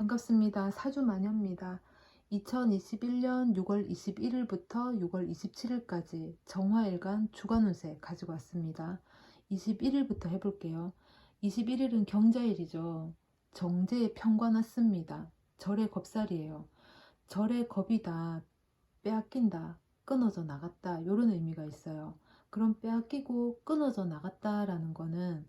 반갑습니다. 사주마녀입니다. 2021년 6월 21일부터 6월 27일까지 정화일간 주간 운세 가지고 왔습니다. 21일부터 해볼게요. 21일은 경자일이죠. 정제의 편과 났습니다. 절의 겁살이에요. 절의 겁이다, 빼앗긴다, 끊어져 나갔다, 이런 의미가 있어요. 그럼 빼앗기고 끊어져 나갔다라는 거는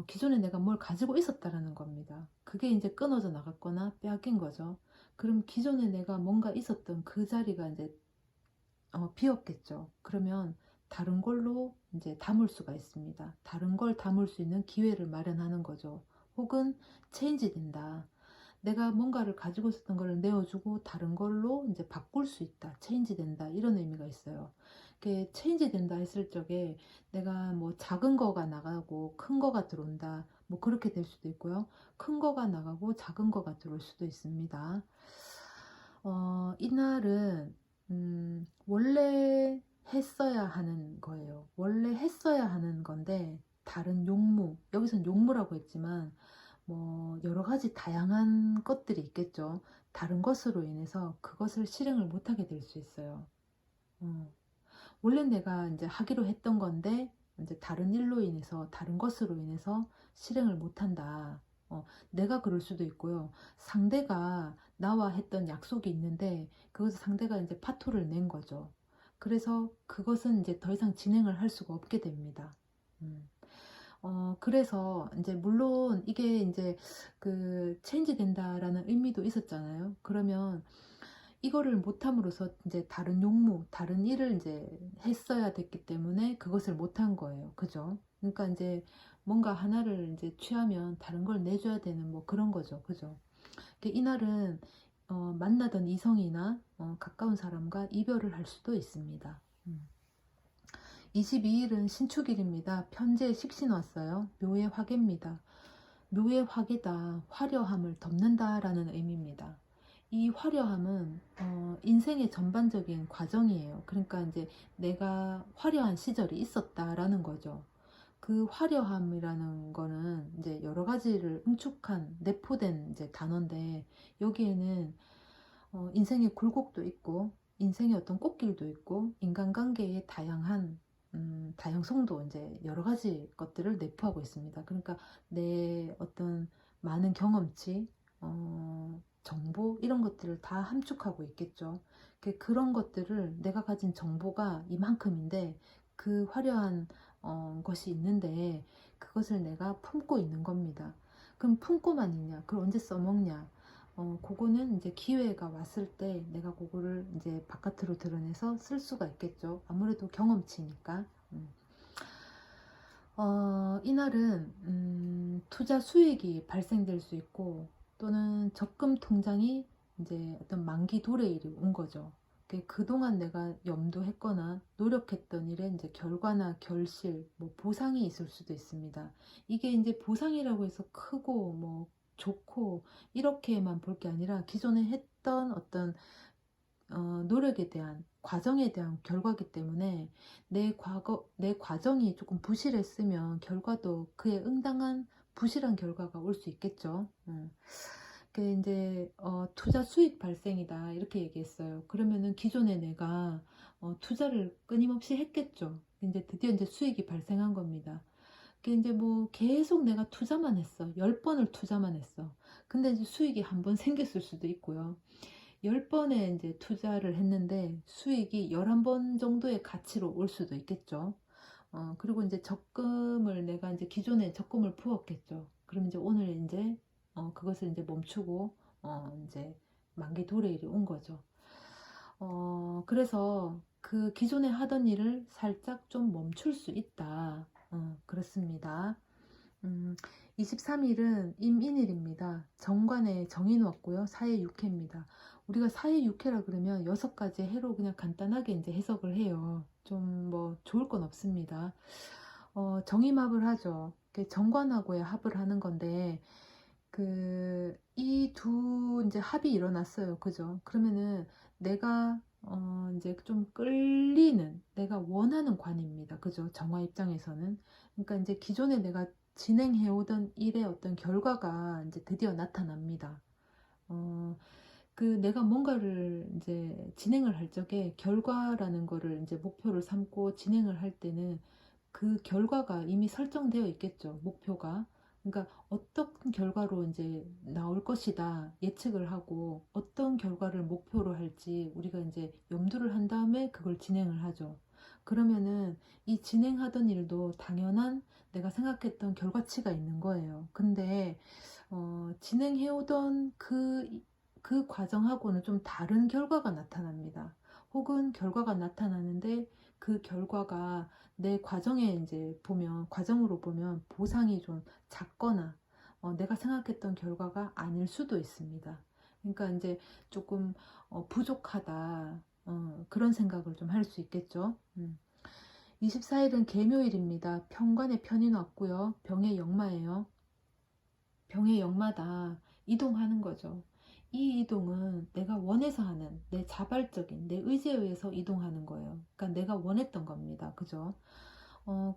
기존에 내가 뭘 가지고 있었다라는 겁니다. 그게 이제 끊어져 나갔거나 빼앗긴 거죠. 그럼 기존에 내가 뭔가 있었던 그 자리가 이제 비었겠죠. 그러면 다른 걸로 이제 담을 수가 있습니다. 다른 걸 담을 수 있는 기회를 마련하는 거죠. 혹은 체인지 된다. 내가 뭔가를 가지고 있었던 거를 내어주고 다른 걸로 이제 바꿀 수 있다. 체인지 된다. 이런 의미가 있어요. 이게 체인지 된다 했을 적에 내가 뭐 작은 거가 나가고 큰 거가 들어온다. 뭐 그렇게 될 수도 있고요. 큰 거가 나가고 작은 거가 들어올 수도 있습니다. 이날은 원래 했어야 하는 거예요. 원래 했어야 하는 건데 다른 용무, 여기선 용무라고 했지만 뭐 여러 가지 다양한 것들이 있겠죠. 다른 것으로 인해서 그것을 실행을 못하게 될 수 있어요. 원래 내가 이제 하기로 했던 건데 이제 다른 일로 인해서 다른 것으로 인해서 실행을 못한다. 내가 그럴 수도 있고요. 상대가 나와 했던 약속이 있는데 그것을 상대가 이제 파토를 낸 거죠. 그래서 그것은 이제 더 이상 진행을 할 수가 없게 됩니다. 그래서 이제 물론 이게 이제 그 체인지 된다라는 의미도 있었잖아요. 그러면 이거를 못함으로써 이제 다른 용무, 다른 일을 이제 했어야 됐기 때문에 그것을 못한 거예요. 그죠? 그러니까 이제 뭔가 하나를 이제 취하면 다른 걸 내줘야 되는 뭐 그런 거죠. 그죠? 이날은 만나던 이성이나 가까운 사람과 이별을 할 수도 있습니다. 22일은 신축일입니다. 편제에 식신 왔어요. 묘의 화개입니다. 묘의 화개다, 화려함을 덮는다 라는 의미입니다. 이 화려함은 인생의 전반적인 과정이에요. 그러니까 이제 내가 화려한 시절이 있었다라는 거죠. 그 화려함이라는 거는 이제 여러 가지를 응축한 내포된 이제 단어인데 여기에는 인생의 굴곡도 있고 인생의 어떤 꽃길도 있고 인간관계의 다양한 다양성도 이제 여러 가지 것들을 내포하고 있습니다. 그러니까 내 어떤 많은 경험치, 정보 이런 것들을 다 함축하고 있겠죠. 그런 것들을 내가 가진 정보가 이만큼인데 그 화려한 것이 있는데 그것을 내가 품고 있는 겁니다. 그럼 품고만 있냐? 그걸 언제 써먹냐? 그거는 이제 기회가 왔을 때 내가 그거를 이제 바깥으로 드러내서 쓸 수가 있겠죠. 아무래도 경험치니까. 이날은 투자 수익이 발생될 수 있고 또는 적금 통장이 이제 어떤 만기 도래일이 온 거죠. 그동안 내가 염두했거나 노력했던 일에 이제 결과나 결실, 뭐 보상이 있을 수도 있습니다. 이게 이제 보상이라고 해서 크고 뭐 좋고 이렇게만 볼 게 아니라 기존에 했던 어떤 노력에 대한 과정에 대한 결과기 때문에 내 과정이 조금 부실했으면 결과도 그에 응당한 부실한 결과가 올 수 있겠죠. 그 이제 투자 수익 발생이다 이렇게 얘기했어요. 그러면은 기존에 내가 투자를 끊임없이 했겠죠. 이제 드디어 이제 수익이 발생한 겁니다. 그 이제 뭐 계속 내가 투자만 했어. 10번을 투자만 했어. 근데 이제 수익이 한 번 생겼을 수도 있고요. 10번에 이제 투자를 했는데 수익이 11번 정도의 가치로 올 수도 있겠죠. 그리고 이제 적금을 내가 이제 기존에 적금을 부었겠죠. 그럼 이제 오늘 이제 그것을 이제 멈추고 이제 만기 도래일이 온 거죠. 그래서 그 기존에 하던 일을 살짝 좀 멈출 수 있다. 그렇습니다. 23일은 임인일입니다. 정관에 정인 왔고요. 사해 육해입니다. 우리가 사해 육해라 그러면 6가지 해로 그냥 간단하게 이제 해석을 해요. 좀 뭐 좋을 건 없습니다. 정임합을 하죠. 정관하고의 합을 하는 건데 이 두 이제 합이 일어났어요. 그죠? 그러면은 내가 이제 좀 끌리는 내가 원하는 관입니다. 그죠? 정화 입장에서는. 그러니까 이제 기존에 내가 진행해 오던 일의 어떤 결과가 이제 드디어 나타납니다. 내가 뭔가를 이제 진행을 할 적에 결과라는 거를 이제 목표를 삼고 진행을 할 때는 그 결과가 이미 설정되어 있겠죠. 목표가. 그러니까 어떤 결과로 이제 나올 것이다 예측을 하고 어떤 결과를 목표로 할지 우리가 이제 염두를 한 다음에 그걸 진행을 하죠. 그러면은 이 진행하던 일도 당연한 내가 생각했던 결과치가 있는 거예요. 근데 진행해오던 그 과정하고는 좀 다른 결과가 나타납니다. 혹은 결과가 나타나는데 그 결과가 내 과정에 이제 보면, 과정으로 보면 보상이 좀 작거나 내가 생각했던 결과가 아닐 수도 있습니다. 그러니까 이제 조금 부족하다. 그런 생각을 좀 할 수 있겠죠. 24일은 계묘일입니다. 편관에 편이 났고요. 병의 역마예요. 병의 역마다 이동하는 거죠. 이 이동은 내가 원해서 하는 내 자발적인 내 의지에 의해서 이동하는 거예요. 그러니까 내가 원했던 겁니다. 그죠?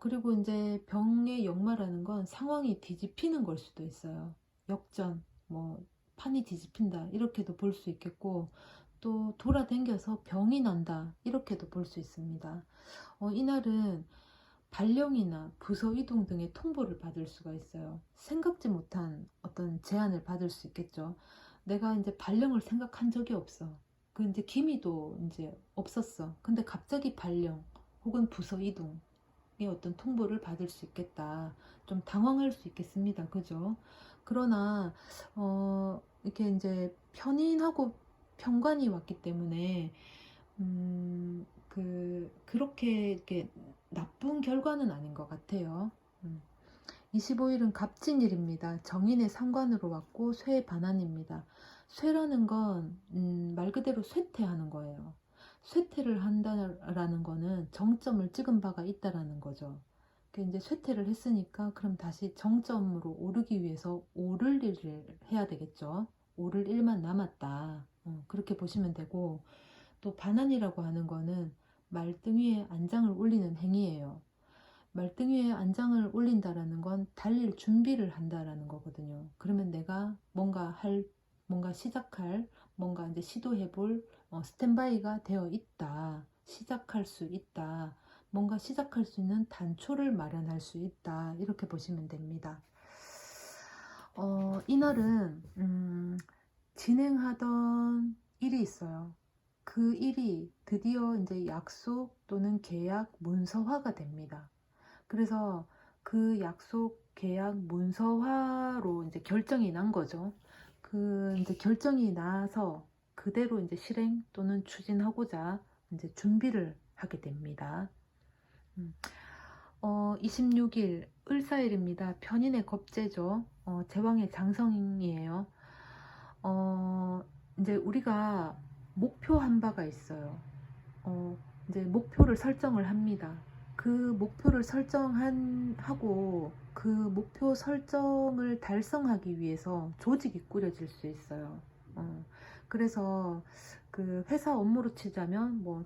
그리고 이제 병의 역마라는 건 상황이 뒤집히는 걸 수도 있어요. 역전, 뭐 판이 뒤집힌다 이렇게도 볼 수 있겠고 또 돌아다녀서 병이 난다 이렇게도 볼 수 있습니다. 이날은 발령이나 부서 이동 등의 통보를 받을 수가 있어요. 생각지 못한 어떤 제안을 받을 수 있겠죠. 내가 이제 발령을 생각한 적이 없어. 그 이제 기미도 이제 없었어. 근데 갑자기 발령 혹은 부서 이동의 어떤 통보를 받을 수 있겠다. 좀 당황할 수 있겠습니다. 그죠? 그러나 이렇게 이제 편인하고 편관이 왔기 때문에 그렇게 이렇게 나쁜 결과는 아닌 것 같아요. 25일은 갑진일입니다. 정인의 상관으로 왔고 쇠의 반환입니다. 쇠라는 건 말 그대로 쇠퇴하는 거예요. 쇠퇴를 한다라는 거는 정점을 찍은 바가 있다라는 거죠. 이제 쇠퇴를 했으니까 그럼 다시 정점으로 오르기 위해서 오를 일을 해야 되겠죠. 오를 일만 남았다. 그렇게 보시면 되고 또 반환이라고 하는 거는 말등 위에 안장을 올리는 행위예요. 말등 위에 안장을 올린다라는 건 달릴 준비를 한다라는 거거든요. 그러면 내가 뭔가 시작할, 뭔가 이제 시도해 볼 스탠바이가 되어 있다. 시작할 수 있다. 뭔가 시작할 수 있는 단초를 마련할 수 있다. 이렇게 보시면 됩니다. 이날은 진행하던 일이 있어요. 그 일이 드디어 이제 약속 또는 계약 문서화가 됩니다. 그래서 그 약속 계약 문서화로 이제 결정이 난 거죠. 그 이제 결정이 나서 그대로 이제 실행 또는 추진하고자 이제 준비를 하게 됩니다. 음. 26일 을사일입니다. 편인의 겁재죠. 제왕의 장성이에요. 어, 이제 우리가 목표한 바가 있어요. 이제 목표를 설정을 합니다. 그 목표를 하고 그 목표 설정을 달성하기 위해서 조직이 꾸려질 수 있어요. 그래서 그 회사 업무로 치자면 뭐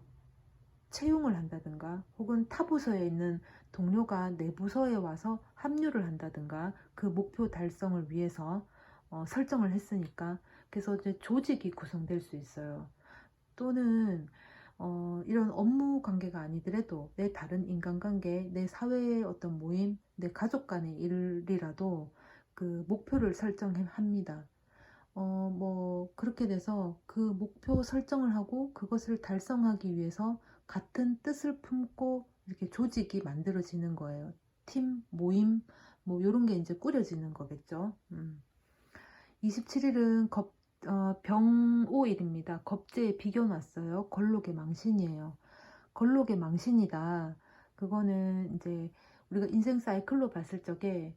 채용을 한다든가 혹은 타 부서에 있는 동료가 내 부서에 와서 합류를 한다든가 그 목표 달성을 위해서 설정을 했으니까 그래서 이제 조직이 구성될 수 있어요. 또는 이런 업무 관계가 아니더라도 내 다른 인간관계, 내 사회의 어떤 모임, 내 가족 간의 일이라도 그 목표를 설정합니다. 뭐 그렇게 돼서 그 목표 설정을 하고 그것을 달성하기 위해서 같은 뜻을 품고 이렇게 조직이 만들어지는 거예요. 팀, 모임, 뭐 이런 게 이제 꾸려지는 거겠죠. 27일은 병오일입니다. 겁재에 비겨놨어요. 걸록의 망신이에요. 걸록의 망신이다. 그거는 이제 우리가 인생 사이클로 봤을 적에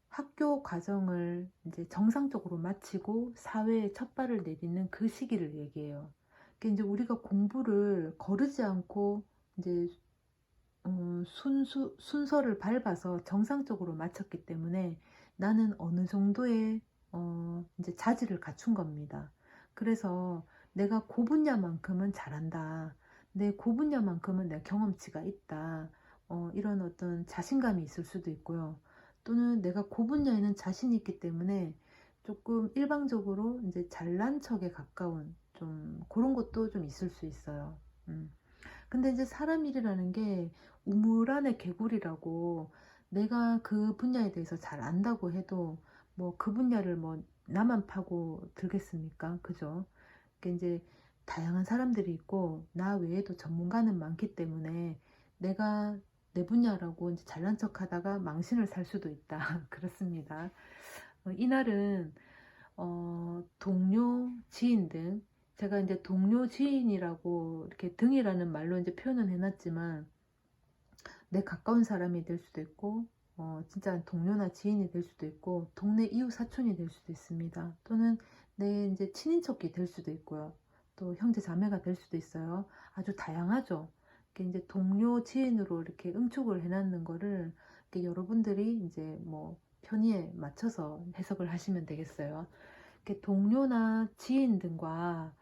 학교 과정을 이제 정상적으로 마치고 사회에 첫 발을 내딛는 그 시기를 얘기해요. 그러니까 이제 우리가 공부를 거르지 않고 이제 순서를 밟아서 정상적으로 마쳤기 때문에 나는 어느 정도의 이제 자질을 갖춘 겁니다. 그래서 내가 그 분야만큼은 잘한다. 내 그 분야만큼은 내 경험치가 있다. 이런 어떤 자신감이 있을 수도 있고요. 또는 내가 그 분야에는 자신이 있기 때문에 조금 일방적으로 이제 잘난 척에 가까운 좀 그런 것도 좀 있을 수 있어요. 음. 근데 이제 사람 일이라는 게 우물 안의 개구리라고, 내가 그 분야에 대해서 잘 안다고 해도 뭐 그 분야를 뭐 나만 파고 들겠습니까? 그죠? 그게 이제 다양한 사람들이 있고 나 외에도 전문가는 많기 때문에 내가 내 분야라고 이제 잘난 척 하다가 망신을 살 수도 있다. 그렇습니다. 이날은 동료, 지인 등, 제가 이제 동료, 지인이라고 이렇게 등이라는 말로 이제 표현은 해놨지만, 내 가까운 사람이 될 수도 있고, 진짜 동료나 지인이 될 수도 있고, 동네 이웃 사촌이 될 수도 있습니다. 또는 내 이제 친인척이 될 수도 있고요. 또 형제 자매가 될 수도 있어요. 아주 다양하죠. 이렇게 이제 동료, 지인으로 이렇게 응축을 해놨는 거를 이렇게 여러분들이 이제 뭐 편의에 맞춰서 해석을 하시면 되겠어요. 이렇게 동료나 지인 등과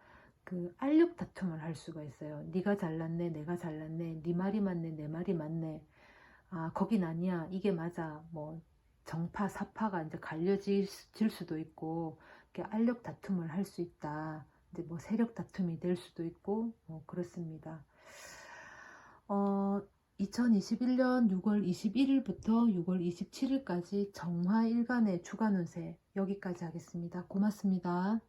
그 알력 다툼을 할 수가 있어요. 네가 잘났네, 내가 잘났네, 네 말이 맞네, 내 말이 맞네. 아, 거긴 아니야, 이게 맞아. 뭐 정파, 사파가 이제 갈려질 수도 있고, 이렇게 알력 다툼을 할 수 있다. 이제 뭐 세력 다툼이 될 수도 있고, 그렇습니다. 어, 2021년 6월 21일부터 6월 27일까지 정화일간의 주간 운세 여기까지 하겠습니다. 고맙습니다.